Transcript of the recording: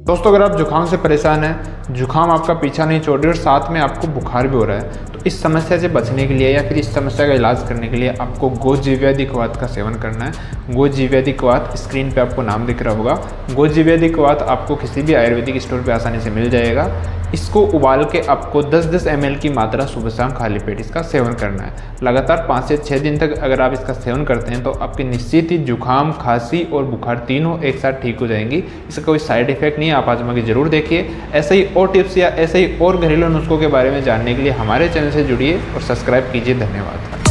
दोस्तों अगर आप जुकाम से परेशान हैं, जुकाम आपका पीछा नहीं छोड़ रही और साथ में आपको बुखार भी हो रहा है, तो इस समस्या से बचने के लिए या फिर इस समस्या का इलाज करने के लिए आपको गोजीव्याधिक्वाथ का सेवन करना है। गोजीव्याधिक्वाथ स्क्रीन पे आपको नाम दिख रहा होगा। गोजीव्याधिक्वाथ आपको किसी भी आयुर्वेदिक स्टोर पे आसानी से मिल जाएगा। इसको उबाल के आपको 10-10 ml की मात्रा सुबह शाम खाली पेट इसका सेवन करना है। लगातार 5 से 6 दिन तक अगर आप इसका सेवन करते हैं तो आपकी निश्चित ही जुकाम, खांसी और बुखार तीनों एक साथ ठीक हो जाएंगी। इसका कोई साइड इफेक्ट नहीं है, आप आजमा के जरूर देखिए। ऐसे ही और टिप्स या ऐसे ही और घरेलू नुस्खों के बारे में जानने के लिए हमारे चैनल से जुड़िए और सब्सक्राइब कीजिए। धन्यवाद।